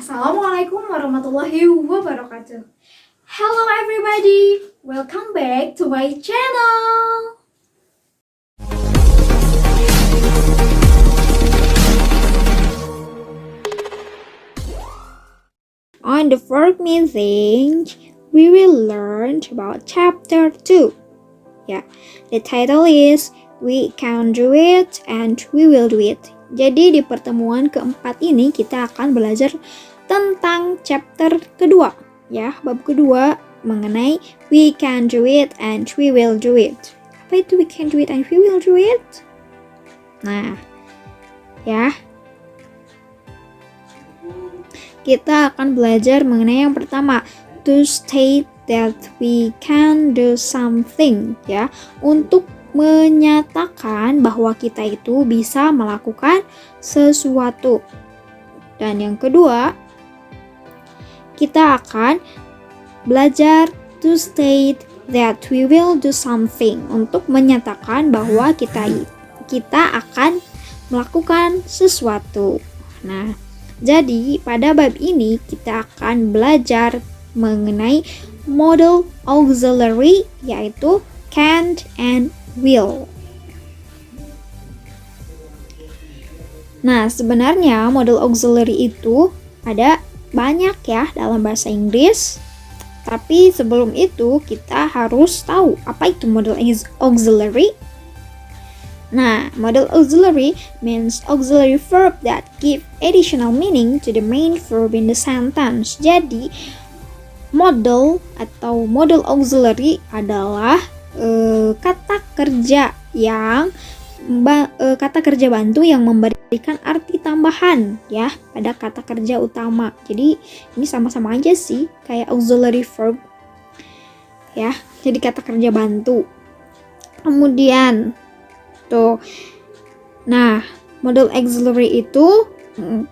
Assalamualaikum warahmatullahi wabarakatuh. Hello everybody, welcome back to my channel. On the fourth meeting, we will learn about chapter 2. The title is We Can Do It and We Will Do It. Jadi di pertemuan keempat ini kita akan belajar tentang chapter kedua, bab kedua mengenai We Can Do It and We Will Do It. Apa itu We Can Do It and We Will Do It? Nah, kita akan belajar mengenai yang pertama, to state that we can do something, untuk menyatakan bahwa kita itu bisa melakukan sesuatu. Dan yang kedua, kita akan belajar to state that we will do something, untuk menyatakan bahwa kita akan melakukan sesuatu. Nah, jadi pada bab ini kita akan belajar mengenai model auxiliary, yaitu can and will. Nah, sebenarnya model auxiliary itu ada banyak dalam bahasa Inggris. Tapi sebelum itu kita harus tahu apa itu model auxiliary. Nah, model auxiliary means auxiliary verb that give additional meaning to the main verb in the sentence. Jadi, model atau model auxiliary adalah kata kerja bantu yang memberikan arti tambahan pada kata kerja utama. Jadi ini sama-sama aja sih kayak auxiliary verb jadi kata kerja bantu. Kemudian model auxiliary itu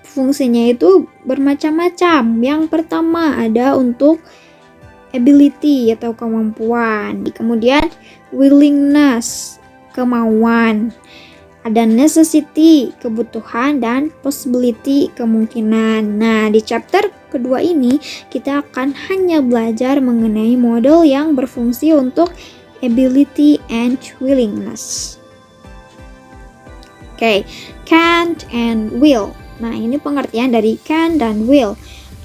fungsinya itu bermacam-macam. Yang pertama ada untuk ability atau kemampuan. Kemudian willingness, kemauan. Ada necessity, kebutuhan, dan possibility, kemungkinan. Nah, di chapter kedua ini kita akan hanya belajar mengenai model yang berfungsi untuk ability and willingness. Can and will. Nah, ini pengertian dari can dan will.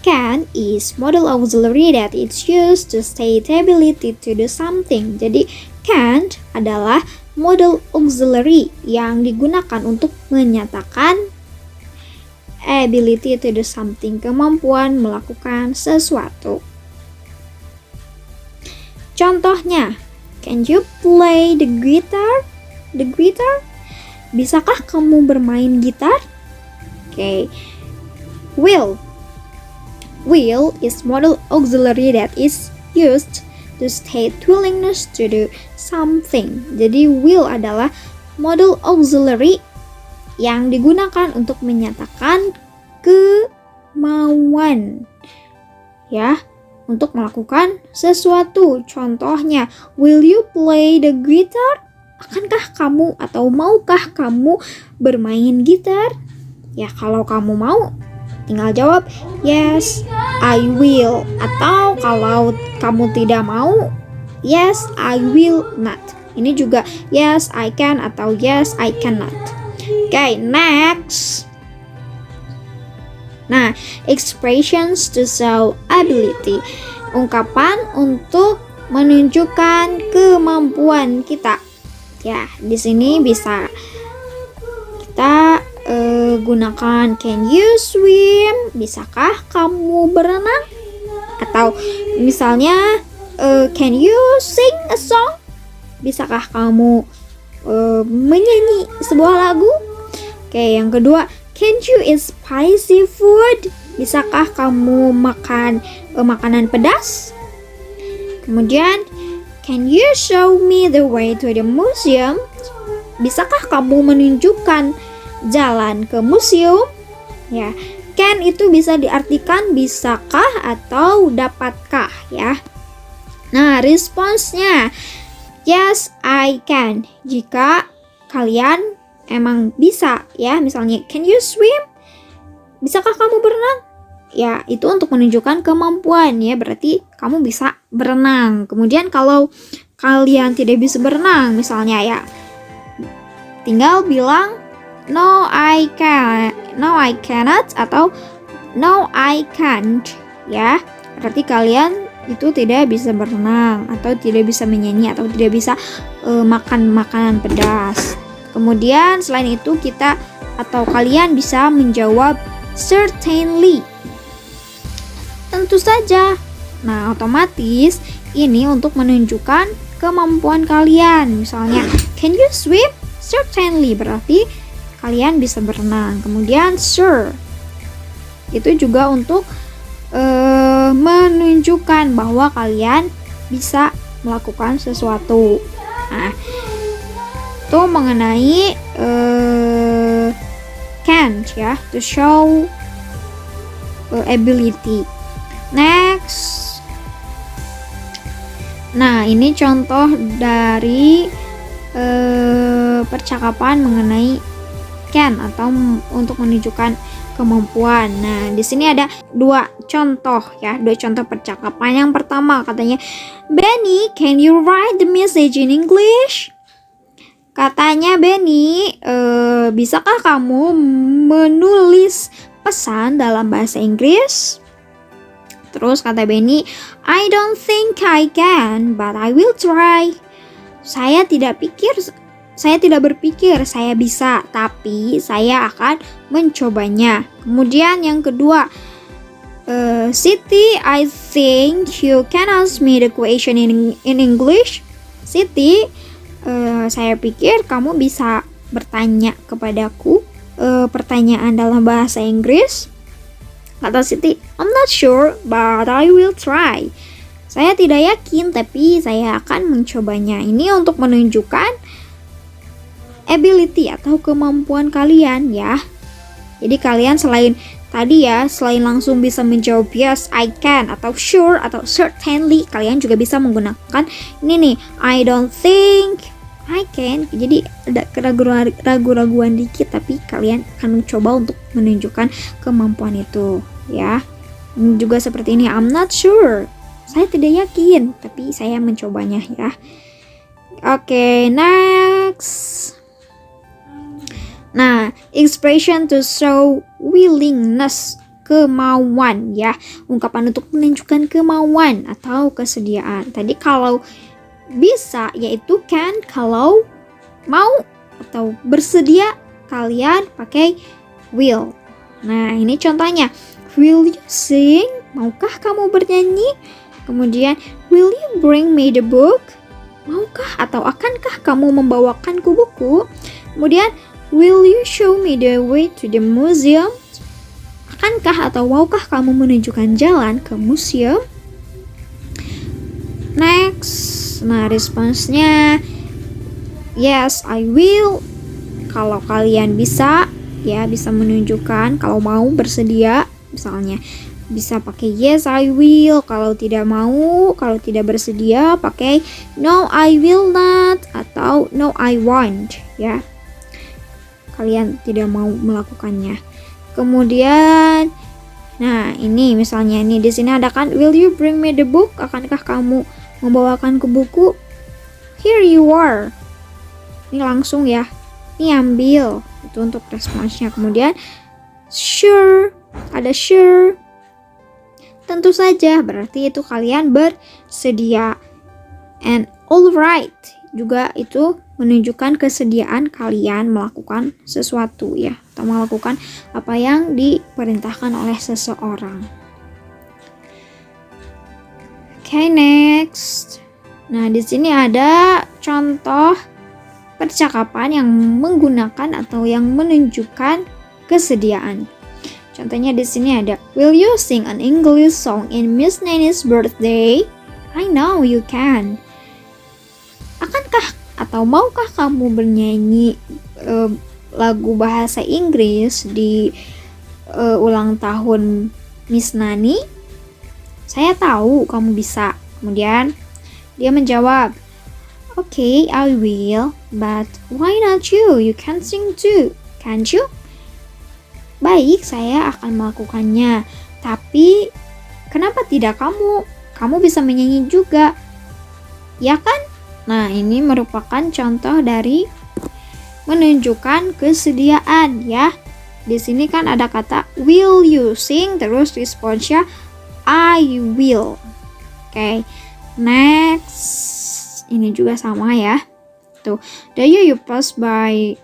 Can is model auxiliary that is used to state ability to do something. Jadi, can adalah model auxiliary yang digunakan untuk menyatakan ability to do something, kemampuan melakukan sesuatu. Contohnya, can you play the guitar? The guitar? Bisakah kamu bermain gitar? Will is model auxiliary that is used to state willingness to do something. Jadi will adalah model auxiliary yang digunakan untuk menyatakan kemauan untuk melakukan sesuatu. Contohnya, will you play the guitar? Akankah kamu atau maukah kamu bermain gitar? Kalau kamu mau, tinggal jawab yes, I will. Atau kalau kamu tidak mau, yes, I will not. Ini juga yes, I can atau yes, I cannot. Next. Nah, expressions to show ability. Ungkapan untuk menunjukkan kemampuan kita. Di sini bisa kita gunakan can you swim? Bisakah kamu berenang? Atau misalnya can you sing a song? Bisakah kamu menyanyi sebuah lagu? Yang kedua, can you eat spicy food? Bisakah kamu makan makanan pedas? Kemudian, can you show me the way to the museum? Bisakah kamu menunjukkan jalan ke museum? Can itu bisa diartikan bisakah atau dapatkah Nah, responsnya yes, I can. Jika kalian emang bisa misalnya can you swim? Bisakah kamu berenang? ya itu untuk menunjukkan kemampuan ya, berarti kamu bisa berenang. Kemudian kalau kalian tidak bisa berenang misalnya ya, tinggal bilang no I cannot atau no I can't ya. Berarti kalian itu tidak bisa berenang atau tidak bisa menyanyi atau tidak bisa makan makanan pedas. Kemudian selain itu kita atau kalian bisa menjawab certainly. Tentu saja. Nah, otomatis ini untuk menunjukkan kemampuan kalian. Misalnya, can you swim? Certainly, berarti kalian bisa berenang. Kemudian, sure. Itu juga untuk menunjukkan bahwa kalian bisa melakukan sesuatu. Nah, itu mengenai can't ya, to show ability. Next. Nah, ini contoh dari percakapan mengenai can atau untuk menunjukkan kemampuan. Nah, di sini ada dua contoh percakapan. Yang pertama katanya, Benny, can you write the message in English? Katanya Benny, bisakah kamu menulis pesan dalam bahasa Inggris? Terus kata Benny, I don't think I can, but I will try. Saya tidak berpikir saya bisa, tapi saya akan mencobanya. Kemudian yang kedua, Siti, I think you can ask me the question in English. Siti, saya pikir kamu bisa bertanya kepadaku pertanyaan dalam bahasa Inggris. Kata Siti, I'm not sure, but I will try. Saya tidak yakin, tapi saya akan mencobanya. Ini untuk menunjukkan ability atau kemampuan kalian ya. Jadi kalian selain langsung bisa menjawab yes, I can, atau sure, atau certainly, kalian juga bisa menggunakan ini nih, I don't think I can. Jadi ada keraguan-raguan dikit, tapi kalian akan mencoba untuk menunjukkan kemampuan itu ya. Juga seperti ini, I'm not sure, saya tidak yakin, tapi saya mencobanya ya. Oke, next. Nah, expression to show willingness, kemauan ya. Ungkapan untuk menunjukkan kemauan atau kesediaan. Tadi kalau bisa yaitu can, kalau mau atau bersedia kalian pakai will. Nah, ini contohnya. Will you sing? Maukah kamu bernyanyi? Kemudian, will you bring me the book? Maukah atau akankah kamu membawakanku buku? Kemudian, will you show me the way to the museum? Akankah atau maukah kamu menunjukkan jalan ke museum? Next. Nah, responsnya yes, I will. Kalau kalian bisa menunjukkan, kalau mau bersedia, misalnya bisa pakai yes, I will. Kalau tidak bersedia pakai no, I will not atau no, I won't ya. Kalian tidak mau melakukannya. Kemudian, nah ini misalnya nih di sini ada kan, will you bring me the book? Akankah kamu membawakan ke buku? Here you are. Ini langsung ya. Ini ambil. Itu untuk responsnya. Kemudian sure, ada sure. Tentu saja, berarti itu kalian bersedia. And alright, juga itu menunjukkan kesediaan kalian melakukan sesuatu ya, atau melakukan apa yang diperintahkan oleh seseorang. Okay, next. Nah, di sini ada contoh percakapan yang menggunakan atau yang menunjukkan kesediaan. Contohnya di sini ada, will you sing an English song in Miss Nanny's birthday? I know you can. Akankah atau maukah kamu bernyanyi lagu bahasa Inggris di ulang tahun Miss Nani? Saya tahu kamu bisa. Kemudian dia menjawab, okay, I will, but why not you? You can sing too, can't you? Baik, saya akan melakukannya. Tapi kenapa tidak kamu? Kamu bisa menyanyi juga, ya kan? Nah, ini merupakan contoh dari menunjukkan kesediaan ya. Di sini kan ada kata will you sing, terus responsnya I will. Oke, next. Ini juga sama ya. Tuh, you pass by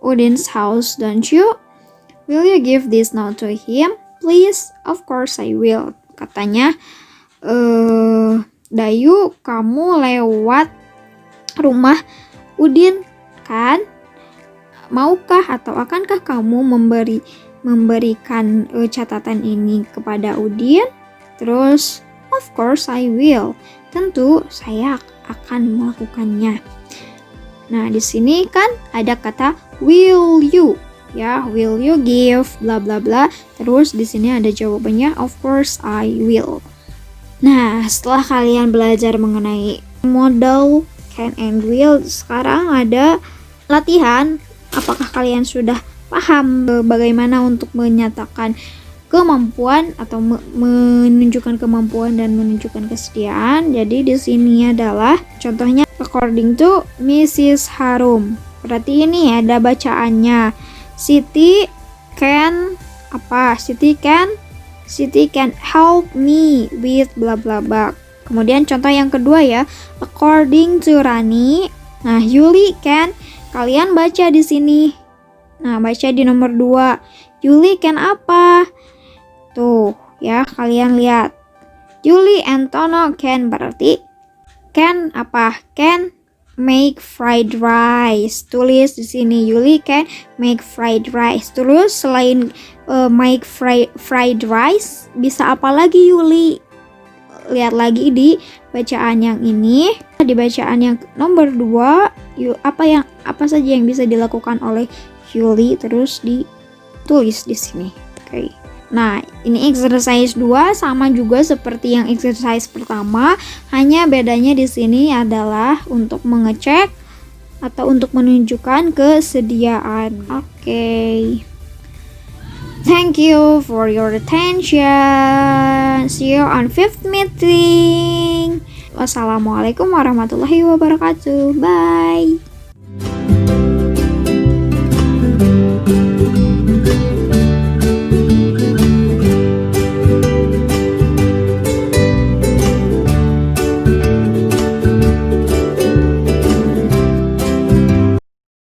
Udin's house, don't you? Will you give this note to him? Please, of course I will. Katanya, Dayu, kamu lewat rumah Udin kan? Maukah atau akankah kamu memberikan catatan ini kepada Udin? Terus, of course I will. Tentu saya akan melakukannya. Nah, di sini kan ada kata will you. Ya, will you give bla bla bla. Terus di sini ada jawabannya, of course I will. Nah, setelah kalian belajar mengenai modal can and will, sekarang ada latihan. Apakah kalian sudah paham bagaimana untuk menyatakan kemampuan atau menunjukkan kemampuan dan menunjukkan kesediaan? Jadi di sini adalah contohnya according to Mrs. Harum. Berarti ini ada bacaannya. Siti can help me with bla bla bla. Kemudian contoh yang kedua ya, according to Rani. Nah, Yuli can, kalian baca di sini. Nah, baca di nomor 2. Yuli can apa? Tuh, ya, kalian lihat. Yuli and Tono can, berarti can apa? Can make fried rice. Tulis di sini, Yuli can make fried rice. Terus selain make fried rice, bisa apa lagi Yuli? Lihat lagi di bacaan yang ini. Di bacaan yang nomor 2, apa saja yang bisa dilakukan oleh Yuli, terus ditulis di sini. Oke. Nah, ini exercise 2 sama juga seperti yang exercise pertama, hanya bedanya di sini adalah untuk mengecek atau untuk menunjukkan kesediaan. Oke. Thank you for your attention. See you on 5th meeting. Wassalamualaikum warahmatullahi wabarakatuh. Bye.